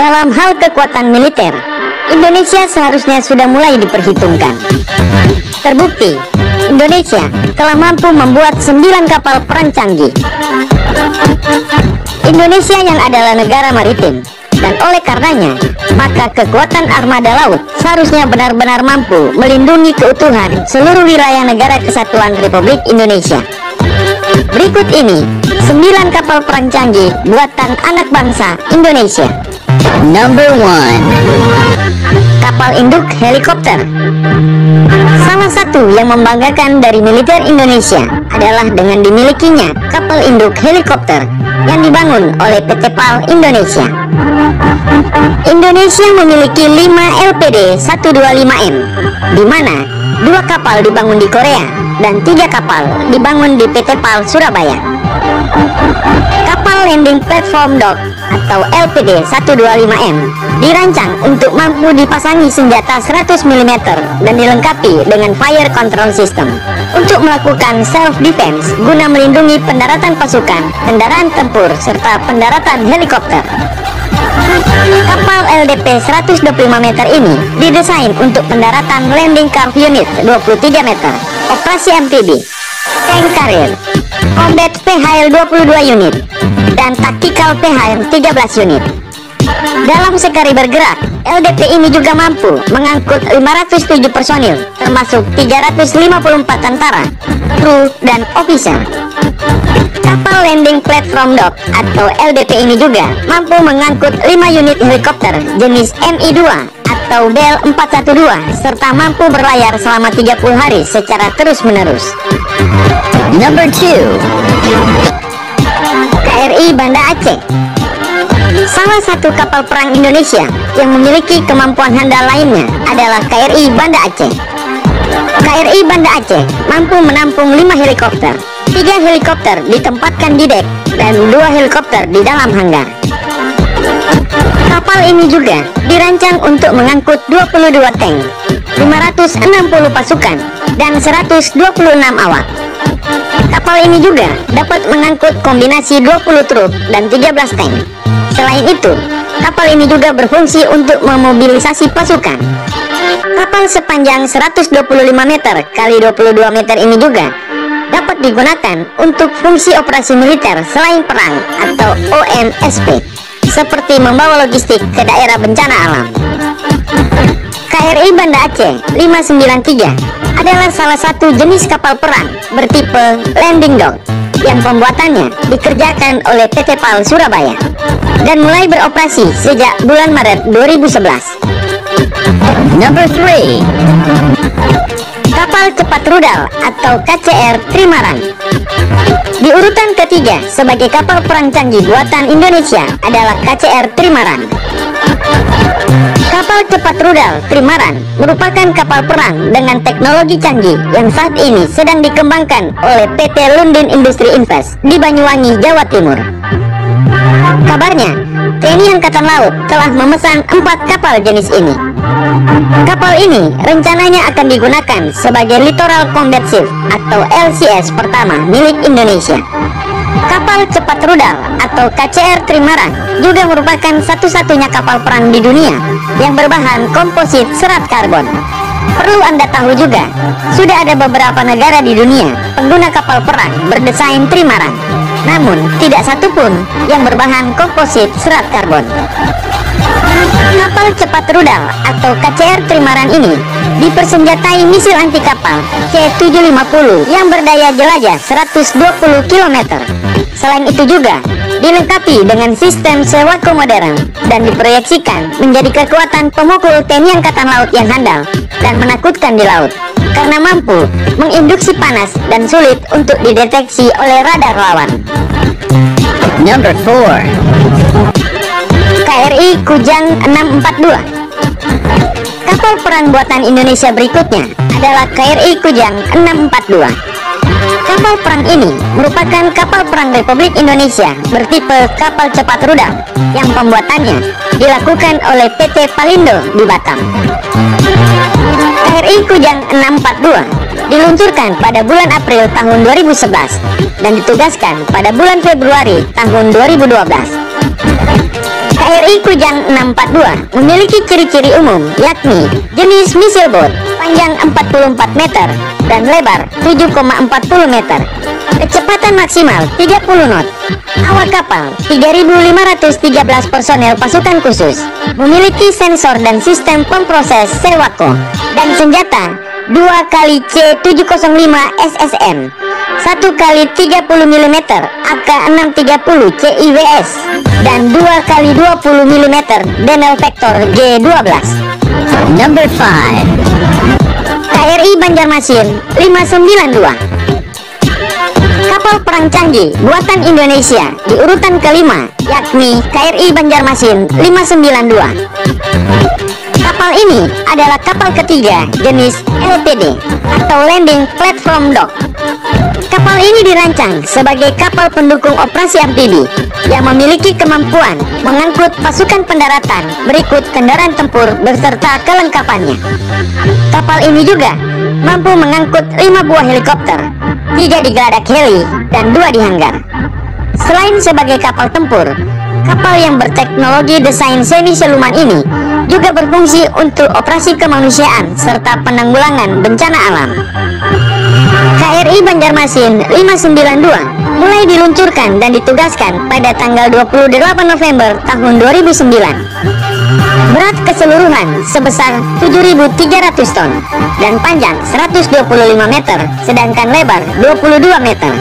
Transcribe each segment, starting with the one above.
Dalam hal kekuatan militer, Indonesia seharusnya sudah mulai diperhitungkan. Terbukti, Indonesia telah mampu membuat 9 kapal perang canggih. Indonesia yang adalah negara maritim, dan oleh karenanya, maka kekuatan armada laut seharusnya benar-benar mampu melindungi keutuhan seluruh wilayah negara kesatuan Republik Indonesia. Berikut ini 9 kapal perang canggih buatan anak bangsa Indonesia. Number 1, kapal induk helikopter. Salah satu yang membanggakan dari militer Indonesia adalah dengan dimilikinya kapal induk helikopter yang dibangun oleh PT PAL Indonesia. Indonesia memiliki 5 LPD 125M, di mana 2 kapal dibangun di Korea dan 3 kapal dibangun di PT PAL Surabaya. Kapal Landing Platform Dock atau LPD 125M dirancang untuk mampu dipasangi senjata 100 mm dan dilengkapi dengan fire control system untuk melakukan self-defense guna melindungi pendaratan pasukan, kendaraan tempur, serta pendaratan helikopter. Kapal LDP 125 meter ini didesain untuk pendaratan landing curve unit 23 meter, operasi amfibi, tank carrier, combat PHL 22 unit, dan tactical PHL 13 unit. Dalam sekali bergerak, LDP ini juga mampu mengangkut 507 personil, termasuk 354 tentara, kru, dan officer. Kapal Landing Platform Dock atau LDP ini juga mampu mengangkut 5 unit helikopter jenis Mi-2 atau Bell 412 serta mampu berlayar selama 30 hari secara terus-menerus. Number 2, KRI Banda Aceh. Salah satu kapal perang Indonesia yang memiliki kemampuan handal lainnya adalah KRI Banda Aceh. KRI Banda Aceh mampu menampung 5 helikopter. 3 helikopter ditempatkan di dek dan 2 helikopter di dalam hanggar. Kapal ini juga dirancang untuk mengangkut 22 tank, 560 pasukan, dan 126 awak. Kapal ini juga dapat mengangkut kombinasi 20 truk dan 13 tank. Selain itu, kapal ini juga berfungsi untuk memobilisasi pasukan. Kapal sepanjang 125 meter kali 22 meter ini juga dapat digunakan untuk fungsi operasi militer selain perang atau ONSP, seperti membawa logistik ke daerah bencana alam. KRI Banda Aceh 593 adalah salah satu jenis kapal perang bertipe landing dock yang pembuatannya dikerjakan oleh PT PAL Surabaya dan mulai beroperasi sejak bulan Maret 2011. Number 3, kapal cepat rudal atau KCR Trimaran. Di urutan ketiga sebagai kapal perang canggih buatan Indonesia adalah KCR Trimaran. Kapal cepat rudal Trimaran merupakan kapal perang dengan teknologi canggih yang saat ini sedang dikembangkan oleh PT Lundin Industri Invest di Banyuwangi, Jawa Timur. Kabarnya, TNI Angkatan Laut telah memesan 4 kapal jenis ini. Kapal ini rencananya akan digunakan sebagai Littoral Combat Ship atau LCS pertama milik Indonesia. Kapal cepat rudal atau KCR Trimaran juga merupakan satu-satunya kapal perang di dunia yang berbahan komposit serat karbon. Perlu Anda tahu juga, sudah ada beberapa negara di dunia pengguna kapal perang berdesain Trimaran, namun tidak satupun yang berbahan komposit serat karbon. Kapal cepat rudal atau KCR Trimaran ini dipersenjatai misil anti kapal C750 yang berdaya jelajah 120 km. Selain itu juga dilengkapi dengan sistem sewako modern dan diproyeksikan menjadi kekuatan pemukul TNI Angkatan Laut yang handal dan menakutkan di laut karena mampu menginduksi panas dan sulit untuk dideteksi oleh radar lawan. Number 4, KRI Kujang 642. Kapal perang buatan Indonesia berikutnya adalah KRI Kujang 642. Kapal perang ini merupakan kapal perang Republik Indonesia bertipe kapal cepat rudal yang pembuatannya dilakukan oleh PT Palindo di Batam. KRI Kujang 642 diluncurkan pada bulan April tahun 2011 dan ditugaskan pada bulan Februari tahun 2012. KRI Kujang 642 memiliki ciri-ciri umum, yakni jenis misil boat, panjang 44 meter dan lebar 7,40 meter. Kecepatan maksimal 30 knot. Awak kapal 3.513 personel pasukan khusus. Memiliki sensor dan sistem pemproses Sewako. Dan senjata 2 kali C705 SSM, 1 kali 30 mm AK630 CIWS, dan 2 kali 20 mm Denel Vector G12. Number 5. KRI Banjarmasin 592. Kapal perang canggih buatan Indonesia di urutan kelima, yakni KRI Banjarmasin 592. Kapal ini adalah kapal ketiga jenis LPD atau Landing Platform Dock. Kapal ini dirancang sebagai kapal pendukung operasi amfibi yang memiliki kemampuan mengangkut pasukan pendaratan berikut kendaraan tempur beserta kelengkapannya. Kapal ini juga mampu mengangkut 5 buah helikopter, 3 di geladak heli dan 2 di hanggar. Selain sebagai kapal tempur, kapal yang berteknologi desain semi seluman ini juga berfungsi untuk operasi kemanusiaan serta penanggulangan bencana alam. KRI Banjarmasin 592 mulai diluncurkan dan ditugaskan pada tanggal 28 November tahun 2009. Berat keseluruhan sebesar 7.300 ton dan panjang 125 meter, sedangkan lebar 22 meter.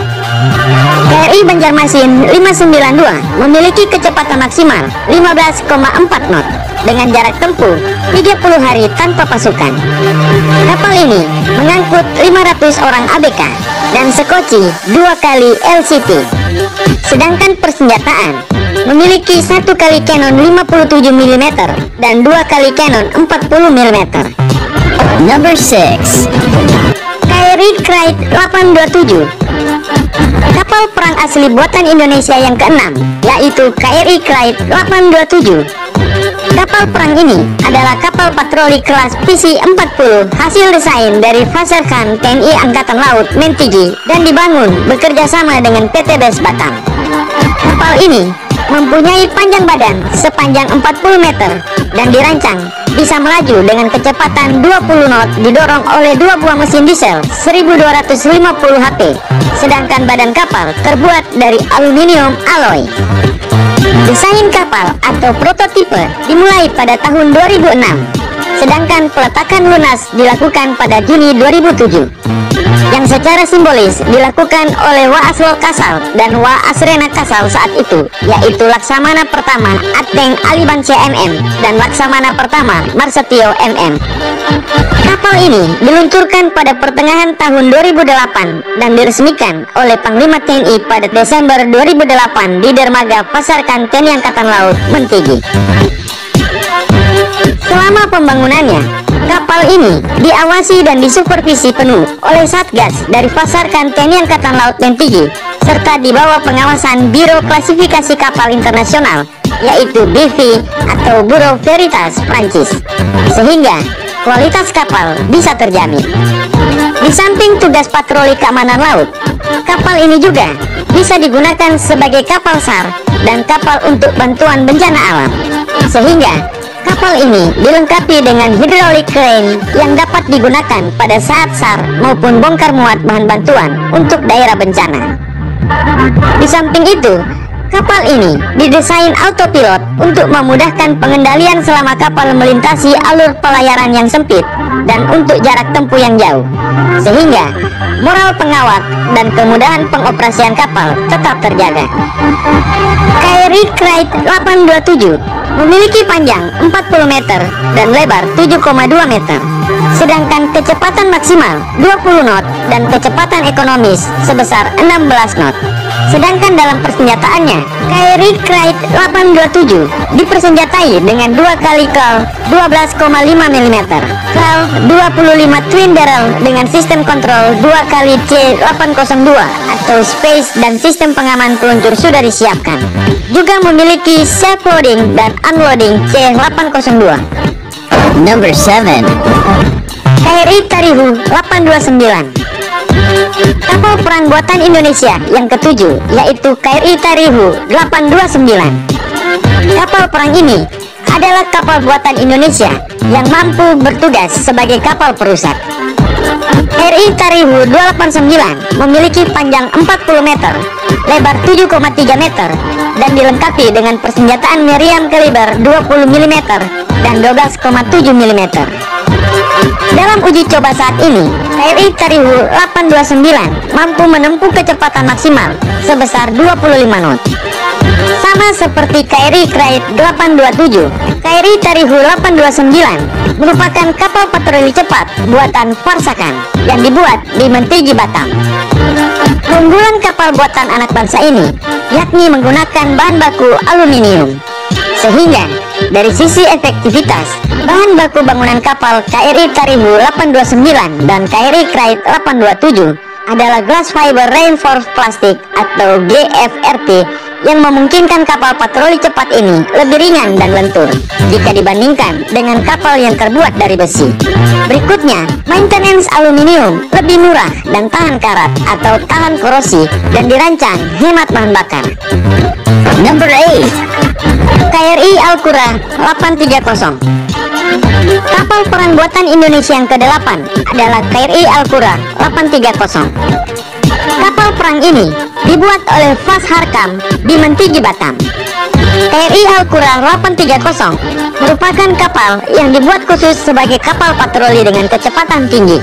KRI Banjarmasin 592 memiliki kecepatan maksimal 15,4 knot dengan jarak tempuh 30 hari tanpa pasukan. Kapal ini mengangkut 500 orang ABK dan sekoci 2 kali LCT. Sedangkan persenjataan memiliki 1 kali Canon 57 mm dan 2 kali Canon 40 mm. Number 6. KRI Krait 827. Kapal perang asli buatan Indonesia yang keenam, yaitu KRI Krait 827. Kapal perang ini adalah kapal patroli kelas PC-40 hasil desain dari Vasarkan TNI Angkatan Laut Mentigi dan dibangun bekerja sama dengan PT BES Batam. Kapal ini mempunyai panjang badan sepanjang 40 meter dan dirancang bisa melaju dengan kecepatan 20 knot didorong oleh 2 buah mesin diesel 1250 HP, sedangkan badan kapal terbuat dari aluminium alloy. Desain kapal atau prototipe dimulai pada tahun 2006, sedangkan peletakan lunas dilakukan pada Juni 2007, yang secara simbolis dilakukan oleh Waaslo Kasal dan Waasrena Kasal saat itu, yaitu Laksamana Pertama Ateng Alibansyah MM dan Laksamana Pertama Marsetio MM. Kapal ini diluncurkan pada pertengahan tahun 2008 dan diresmikan oleh Panglima TNI pada Desember 2008 di dermaga Pasarkan TNI Angkatan Laut Mentigi. Selama pembangunannya, kapal ini diawasi dan disupervisi penuh oleh Satgas dari Pasarkan TNI Angkatan Laut Mentigi serta di bawah pengawasan Biro Klasifikasi Kapal Internasional, yaitu BV atau Bureau Veritas Prancis, sehingga kualitas kapal bisa terjamin. Di samping tugas patroli keamanan laut, kapal ini juga bisa digunakan sebagai kapal SAR dan kapal untuk bantuan bencana alam, sehingga kapal ini dilengkapi dengan hydraulic crane yang dapat digunakan pada saat SAR maupun bongkar muat bahan bantuan untuk daerah bencana. Di samping itu, kapal ini didesain autopilot untuk memudahkan pengendalian selama kapal melintasi alur pelayaran yang sempit dan untuk jarak tempuh yang jauh, sehingga moral pengawak dan kemudahan pengoperasian kapal tetap terjaga. KRI Krait 827 memiliki panjang 40 meter dan lebar 7,2 meter, sedangkan kecepatan maksimal 20 knot dan kecepatan ekonomis sebesar 16 knot. Sedangkan dalam persenjataannya, KRI Krait 827 dipersenjatai dengan 2 kali KAL 12,5 mm, KAL 25 twin barrel dengan sistem kontrol 2 kali C802 atau space dan sistem pengaman peluncur sudah disiapkan. Juga memiliki self loading dan unloading C802. Number 7. KRI Tarihu 829. Kapal perang buatan Indonesia yang ketujuh, yaitu KRI Tarihu 829. Kapal perang ini adalah kapal buatan Indonesia yang mampu bertugas sebagai kapal perusak. KRI Tarihu 289 memiliki panjang 40 meter, lebar 7,3 meter, dan dilengkapi dengan persenjataan meriam kaliber 20 mm dan 12,7 mm. Dalam uji coba saat ini, KRI Tarihu 829 mampu menempuh kecepatan maksimal sebesar 25 knot. Sama seperti KRI Krait 827, KRI Tarihu 829 merupakan kapal patroli cepat buatan Varsakan yang dibuat di Mentigi, Batam. Keunggulan kapal buatan anak bangsa ini yakni menggunakan bahan baku aluminium, sehingga dari sisi efektivitas, bahan baku bangunan kapal KRI Tarihu 829 dan KRI Krait 827 adalah glass fiber reinforced plastic atau GFRP yang memungkinkan kapal patroli cepat ini lebih ringan dan lentur jika dibandingkan dengan kapal yang terbuat dari besi. Berikutnya, maintenance aluminium lebih murah dan tahan karat atau tahan korosi dan dirancang hemat bahan bakar. Number 8, KRI Alkura 830. Kapal perang buatan Indonesia yang ke-8 adalah KRI Alkura 830. Kapal perang ini dibuat oleh Vas Harkam di Mentigi, Batam. KRI Alkura 830 merupakan kapal yang dibuat khusus sebagai kapal patroli dengan kecepatan tinggi.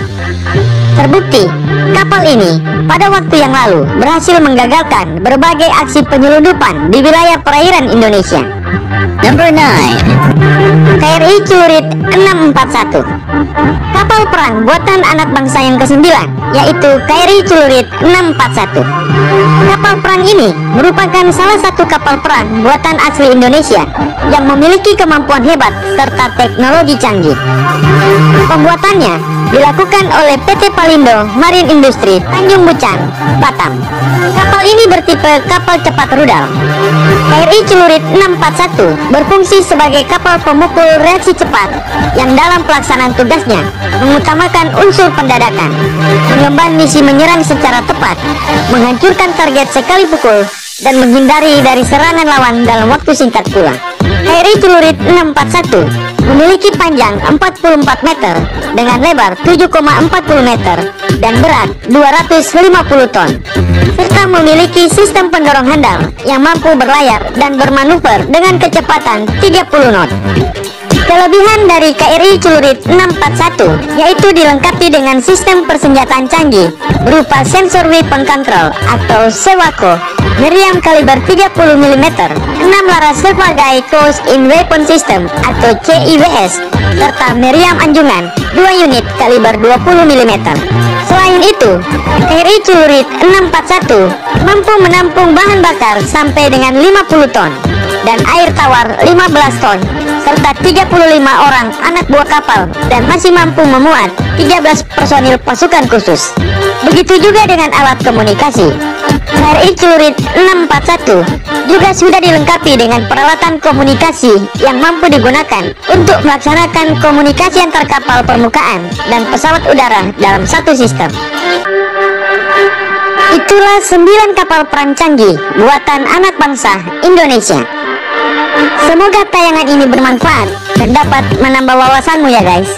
Terbukti, kapal ini pada waktu yang lalu berhasil menggagalkan berbagai aksi penyelundupan di wilayah perairan Indonesia. Number 9, KRI Celurit 641. Kapal perang buatan anak bangsa yang ke-9, yaitu KRI Celurit 641. Kapal perang ini merupakan salah satu kapal perang buatan asli Indonesia yang memiliki kemampuan hebat serta teknologi canggih. Pembuatannya dilakukan oleh PT Palindo Marine Industri Tanjung Buchan, Batam. Kapal ini bertipe kapal cepat rudal. KRI Celurit 641 berfungsi sebagai kapal pemukul reaksi cepat yang dalam pelaksanaan tugasnya mengutamakan unsur pendadakan, mengemban misi menyerang secara tepat, menghancurkan target sekali pukul, dan menghindari dari serangan lawan dalam waktu singkat pula. KRI Celurit 641 memiliki panjang 44 meter dengan lebar 7,40 meter dan berat 250 ton, serta memiliki sistem pendorong handal yang mampu berlayar dan bermanuver dengan kecepatan 30 knot. Kelebihan dari KRI Celurit 641 yaitu dilengkapi dengan sistem persenjataan canggih berupa sensor weapon control atau SEWACO, meriam kaliber 30 mm, 6 laras sebagai Close in Weapon System atau CIWS, serta meriam anjungan 2 unit kaliber 20 mm. Selain itu, KRI Celurit 641 mampu menampung bahan bakar sampai dengan 50 ton dan air tawar 15 ton serta 35 orang anak buah kapal dan masih mampu memuat 13 personil pasukan khusus. Begitu juga dengan alat komunikasi. KRI Celurit 641 juga sudah dilengkapi dengan peralatan komunikasi yang mampu digunakan untuk melaksanakan komunikasi antar kapal permukaan dan pesawat udara dalam satu sistem. Itulah 9 kapal perang canggih buatan anak bangsa Indonesia. Semoga tayangan ini bermanfaat dan dapat menambah wawasanmu ya guys.